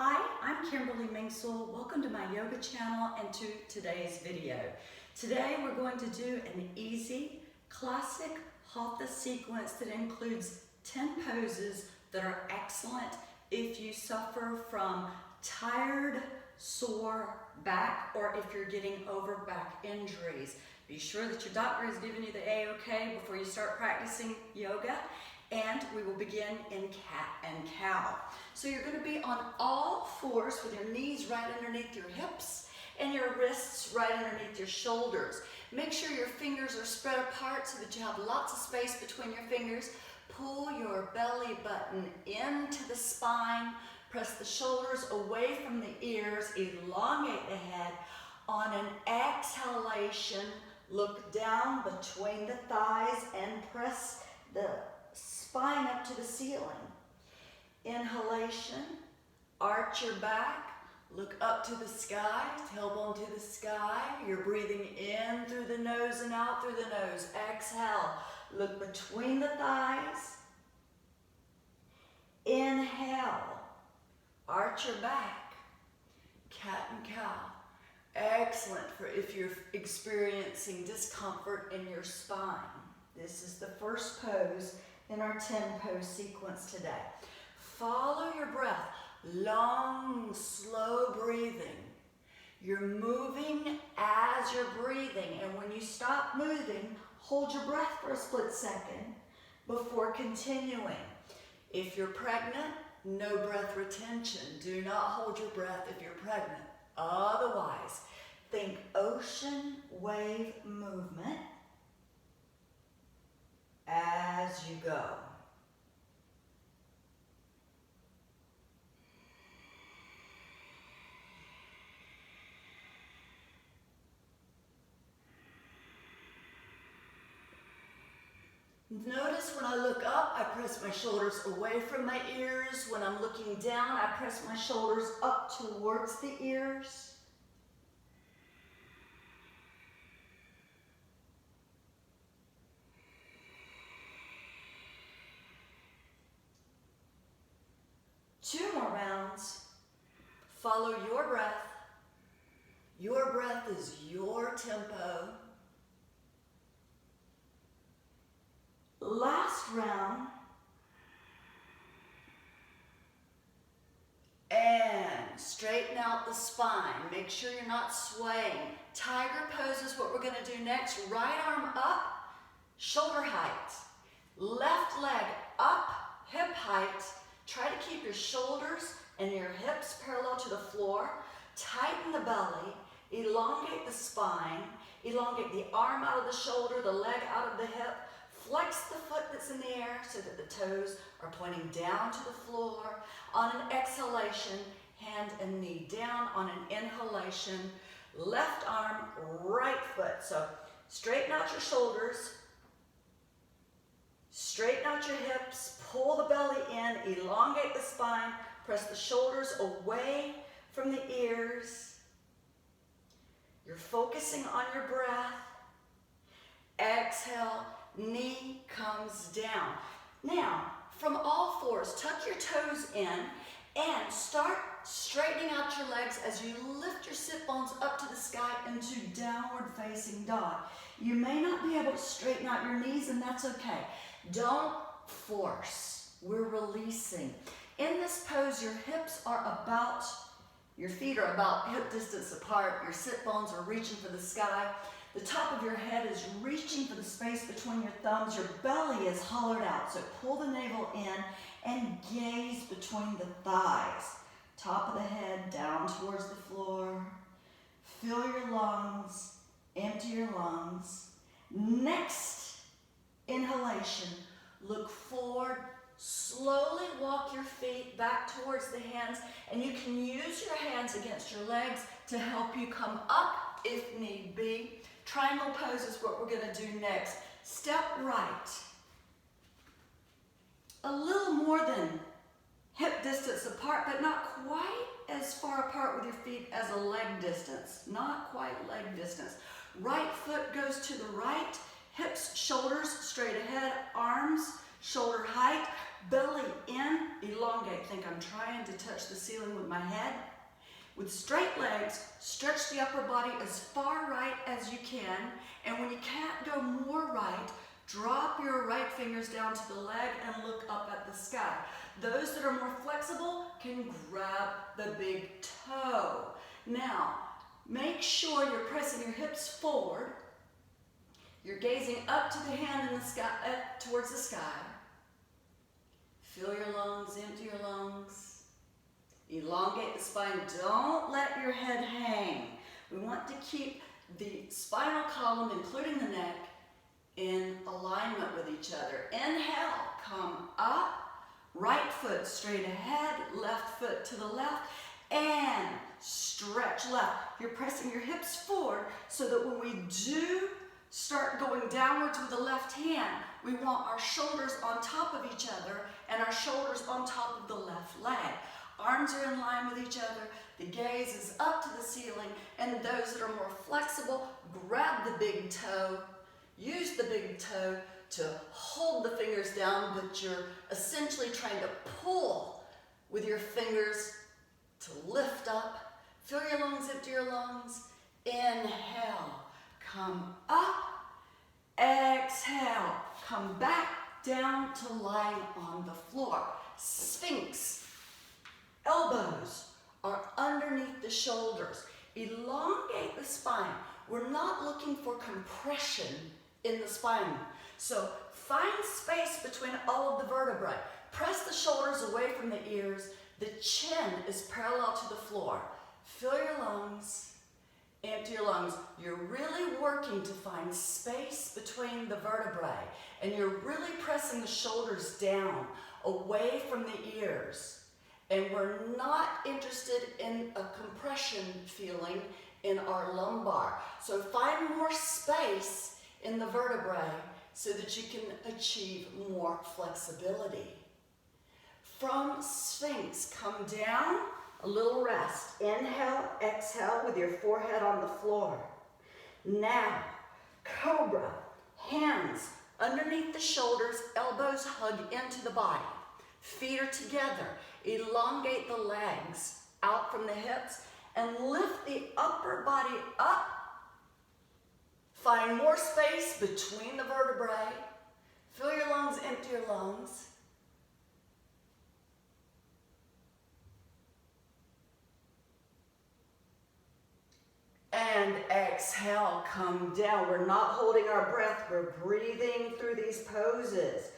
Hi, I'm Kimberly Mingsel. Welcome to my yoga channel and to today's video. Today we're going to do an easy, classic hatha sequence that includes 10 poses that are excellent if you suffer from tired, sore back, or if you're getting over back injuries. Be sure that your doctor has given you the A-OK before you start practicing yoga. And we will begin in cat and cow. So you're going to be on all fours with your knees right underneath your hips and your wrists right underneath your shoulders. Make sure your fingers are spread apart so that you have lots of space between your fingers. Pull your belly button into the spine. Press the shoulders away from the ears. Elongate the head. On an exhalation, look down between the thighs and press the spine up to the ceiling. Inhalation, arch your back, look up to the sky, tailbone to the sky. You're breathing in through the nose and out through the nose. Exhale, look between the thighs. Inhale, arch your back, cat and cow. Excellent for if you're experiencing discomfort in your spine. This is the first pose in our 10 pose sequence today. Follow your breath, long, slow breathing. You're moving as you're breathing, and when you stop moving, hold your breath for a split second before continuing. If you're pregnant, no breath retention. Do not hold your breath if you're pregnant. Otherwise, think ocean wave movement as you go. Notice when I look up, I press my shoulders away from my ears. When I'm looking down, I press my shoulders up towards the ears. Two more rounds. Follow your breath. Your breath is your tempo. Last round. And straighten out the spine. Make sure you're not swaying. Tiger pose is what we're going to do next. Right arm up, shoulder height. Left leg up, hip height. Try to keep your shoulders and your hips parallel to the floor. Tighten the belly. Elongate the spine. Elongate the arm out of the shoulder, the leg out of the hip. Flex the foot that's in the air so that the toes are pointing down to the floor. On an exhalation, hand and knee down. On an inhalation, left arm, right foot. So straighten out your shoulders. Straighten out your hips. Pull the belly in. Elongate the spine. Press the shoulders away from the ears. You're focusing on your breath. Exhale. Knee comes down. Now, from all fours, tuck your toes in and start straightening out your legs as you lift your sit bones up to the sky into downward facing dog. You may not be able to straighten out your knees, and that's okay. Don't force. We're releasing. In this pose, your hips are about, your feet are about hip distance apart. Your sit bones are reaching for the sky. The top of your head is reaching for the space between your thumbs. Your belly is hollowed out, so pull the navel in and gaze between the thighs. Top of the head down towards the floor. Fill your lungs, empty your lungs. Next inhalation, look forward. Slowly walk your feet back towards the hands, and you can use your hands against your legs to help you come up if need be. Triangle pose is what we're going to do next. Step right. A little more than hip distance apart, but not quite as far apart with your feet as a leg distance. Not quite leg distance. Right foot goes to the right. Hips, shoulders straight ahead. Arms, shoulder height. Belly in, elongate. Think I'm trying to touch the ceiling with my head. With straight legs, stretch the upper body as far right as you can. And when you can't go more right, drop your right fingers down to the leg and look up at the sky. Those that are more flexible can grab the big toe. Now, make sure you're pressing your hips forward. You're gazing up to the hand in the sky, towards the sky. Fill your lungs, empty your lungs. Elongate the spine. Don't let your head hang. We want to keep the spinal column, including the neck, in alignment with each other. Inhale, come up. Right foot straight ahead, left foot to the left, and stretch left. You're pressing your hips forward so that when we do start going downwards with the left hand, we want our shoulders on top of each other and our shoulders on top of the left leg. Arms are in line with each other. The gaze is up to the ceiling. And those that are more flexible, grab the big toe. Use the big toe to hold the fingers down, but you're essentially trying to pull with your fingers to lift up. Fill your lungs, empty your lungs. Inhale, come up. Exhale, come back down to lying on the floor. Sphinx. Elbows are underneath the shoulders. Elongate the spine. We're not looking for compression in the spine. So find space between all of the vertebrae. Press the shoulders away from the ears. The chin is parallel to the floor. Fill your lungs, empty your lungs. You're really working to find space between the vertebrae, and you're really pressing the shoulders down, away from the ears. And we're not interested in a compression feeling in our lumbar. So find more space in the vertebrae so that you can achieve more flexibility. From Sphinx, come down, a little rest. Inhale, exhale with your forehead on the floor. Now, Cobra, hands underneath the shoulders, elbows hug into the body. Feet are together. Elongate the legs out from the hips and lift the upper body up. Find more space between the vertebrae. Fill your lungs, empty your lungs. And exhale, come down. We're not holding our breath, we're breathing through these poses.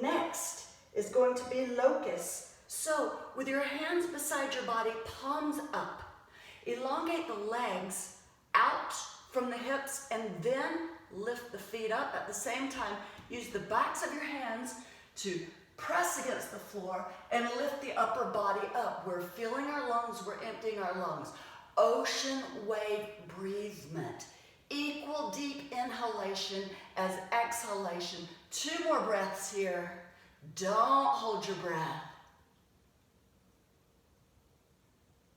Next is going to be locust. So with your hands beside your body, palms up. Elongate the legs out from the hips and then lift the feet up. At the same time, use the backs of your hands to press against the floor and lift the upper body up. We're filling our lungs, we're emptying our lungs. Ocean wave breathement. Equal deep inhalation as exhalation. 2 more breaths here. Don't hold your breath.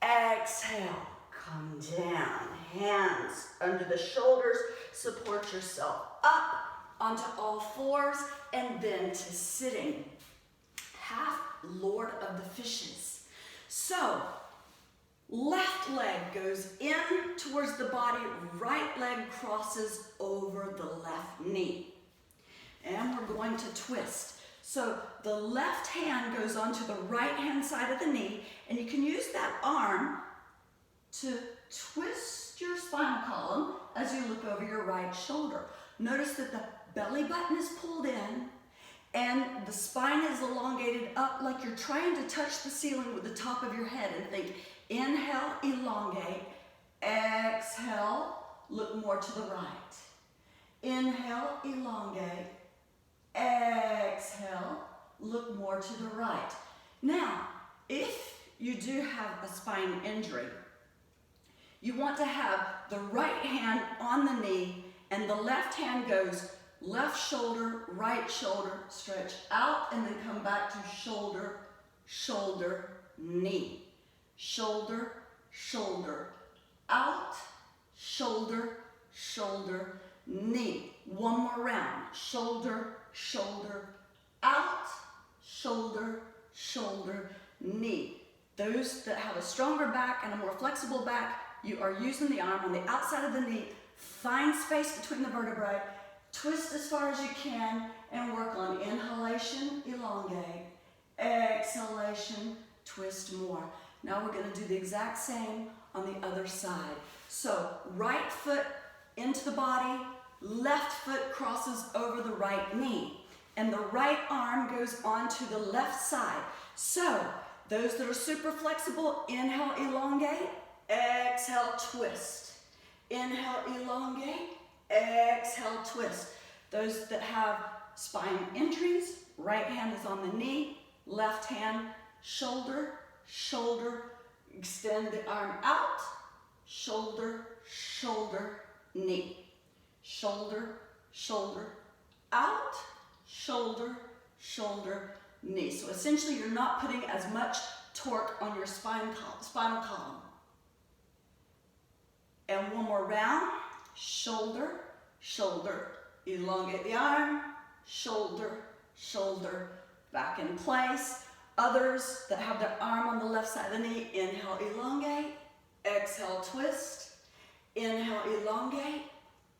Exhale, come down. Hands under the shoulders. Support yourself up onto all fours and then to sitting. Half Lord of the Fishes. So, left leg goes in towards the body, right leg crosses over the left knee. And we're going to twist. So the left hand goes onto the right hand side of the knee, and you can use that arm to twist your spinal column as you look over your right shoulder. Notice that the belly button is pulled in, and the spine is elongated up like you're trying to touch the ceiling with the top of your head, and think, inhale, elongate, exhale, look more to the right. Inhale, elongate, exhale, look more to the right. Now, if you do have a spine injury, you want to have the right hand on the knee and the left hand goes left shoulder, right shoulder, stretch out and then come back to shoulder, shoulder, knee. Shoulder, shoulder, out, shoulder, shoulder, knee. One more round. Shoulder, shoulder, out, shoulder, shoulder, knee. Those that have a stronger back and a more flexible back, you are using the arm on the outside of the knee. Find space between the vertebrae. Twist as far as you can and work on inhalation, elongate. Exhalation, twist more. Now we're going to do the exact same on the other side. So right foot into the body, left foot crosses over the right knee, and the right arm goes onto the left side. So those that are super flexible, inhale, elongate, exhale, twist. Inhale, elongate, exhale, twist. Those that have spine injuries, right hand is on the knee, left hand, shoulder, shoulder, extend the arm out, shoulder, shoulder, knee. Shoulder, shoulder, out, shoulder, shoulder, knee. So essentially you're not putting as much torque on your spinal column. And one more round, shoulder, shoulder, elongate the arm, shoulder, shoulder, back in place. Others that have their arm on the left side of the knee, inhale, elongate, exhale, twist, inhale, elongate,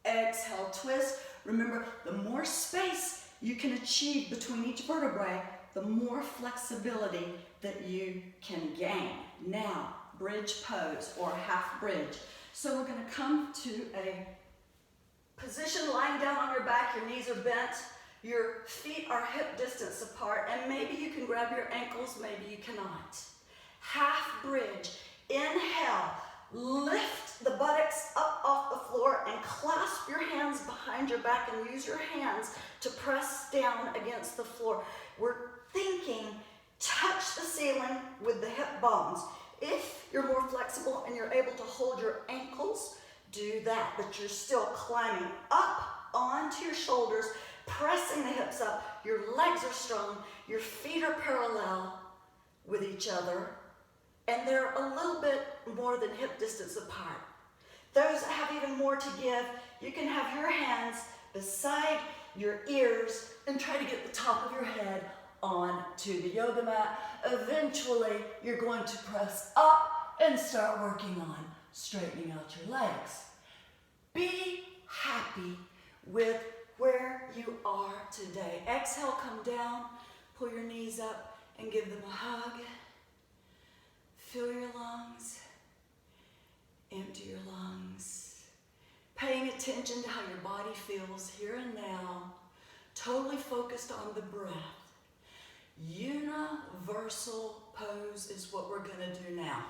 exhale, twist. Remember, the more space you can achieve between each vertebrae, the more flexibility that you can gain. Now, bridge pose or half bridge. So we're going to come to a position lying down on your back, your knees are bent, your feet are hip distance apart, and maybe you can grab your ankles, maybe you cannot. Half bridge. Inhale, lift the buttocks up off the floor and clasp your hands behind your back and use your hands to press down against the floor. We're thinking touch the ceiling with the hip bones. If you're more flexible and you're able to hold your ankles, do that, but you're still climbing up onto your shoulders, pressing the hips up. Your legs are strong, your feet are parallel with each other, and they're a little bit more than hip distance apart. Those that have even more to give, you can have your hands beside your ears and try to get the top of your head onto the yoga mat. Eventually, you're going to press up and start working on straightening out your legs. Be happy with where you are today. Exhale, come down, pull your knees up and give them a hug. Fill your lungs, empty your lungs. Paying attention to how your body feels here and now, totally focused on the breath. Universal pose is what we're going to do now.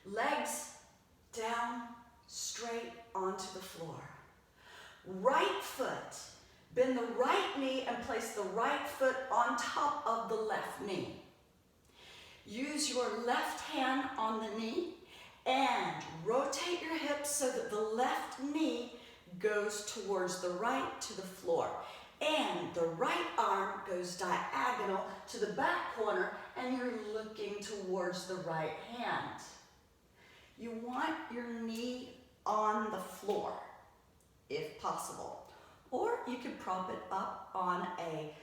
Legs down, straight onto the floor. Right foot, bend the right knee and place the right foot on top of the left knee. Use your left hand on the knee and rotate your hips so that the left knee goes towards the right to the floor. And the right arm goes diagonal to the back corner and you're looking towards the right hand. You want your knee on the floor, if possible. Or you can prop it up on a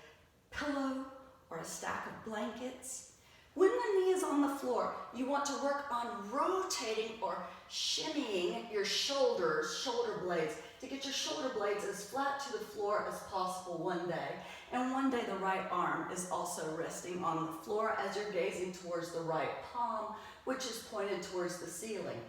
pillow or a stack of blankets. When the knee is on the floor, you want to work on rotating or shimmying your shoulders, shoulder blades, to get your shoulder blades as flat to the floor as possible one day. And one day the right arm is also resting on the floor as you're gazing towards the right palm, which is pointed towards the ceiling.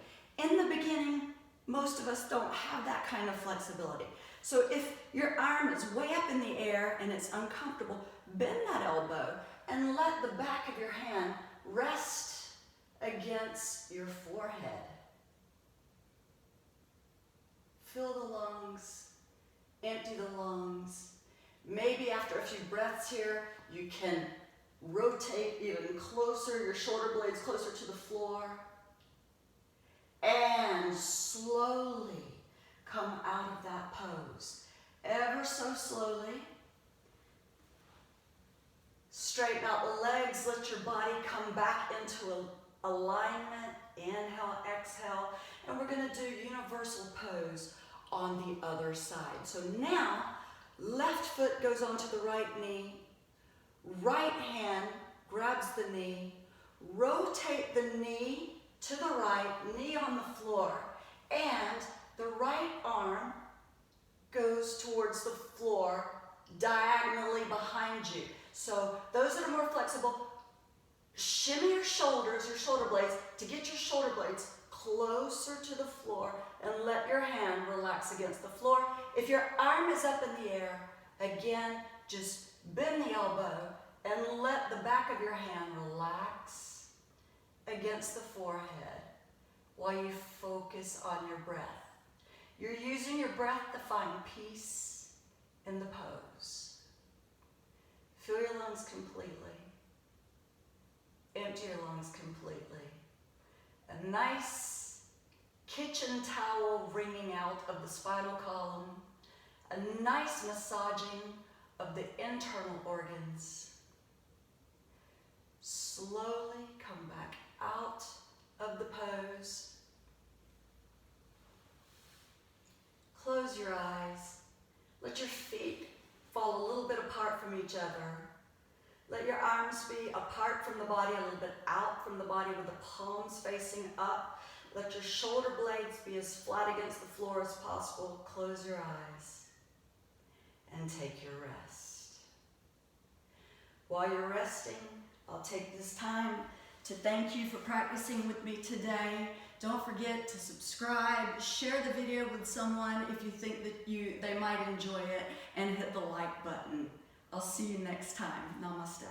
In the beginning, most of us don't have that kind of flexibility. So if your arm is way up in the air and it's uncomfortable, bend that elbow and let the back of your hand rest against your forehead. Fill the lungs, empty the lungs. Maybe after a few breaths here, you can rotate even closer, your shoulder blades closer to the floor. And slowly come out of that pose. Ever so slowly. Straighten out the legs, let your body come back into alignment. Inhale, exhale. And we're going to do universal pose on the other side. So now, left foot goes onto the right knee. Right hand grabs the knee. Rotate the knee to the right, knee on the floor, and the right arm goes towards the floor diagonally behind you. So those that are more flexible, shimmy your shoulders, your shoulder blades, to get your shoulder blades closer to the floor and let your hand relax against the floor. If your arm is up in the air, again, just bend the elbow and let the back of your hand relax against the forehead while you focus on your breath. You're using your breath to find peace in the pose. Fill your lungs completely. Empty your lungs completely. A nice kitchen towel wringing out of the spinal column. A nice massaging of the internal organs. Slowly come back out of the pose. Close your eyes. Let your feet fall a little bit apart from each other. Let your arms be apart from the body, a little bit out from the body with the palms facing up. Let your shoulder blades be as flat against the floor as possible. Close your eyes and take your rest. While you're resting, I'll take this time to thank you for practicing with me today. Don't forget to subscribe, share the video with someone if you think that they might enjoy it, and hit the like button. I'll see you next time. Namaste.